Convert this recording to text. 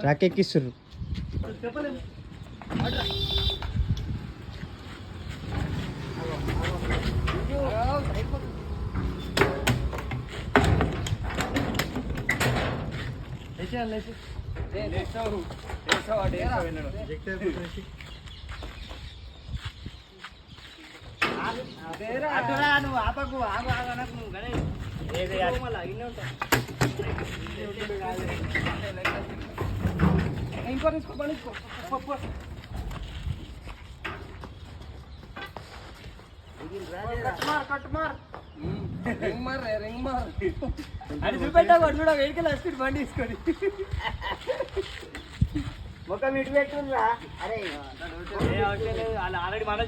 Track ఎక్కిస్తారు. నువ్వు ఆపకు ఆగు ఆగనకు నువ్వు గణేష్ ఇంకో తీసుకో పనిసుకో అని చూపెట్టా చూడ వెహికల్ వస్తుంది బండి తీసుకొని ముఖం ఇటు పెట్టుందా అరే వాళ్ళు ఆల్రెడీ మన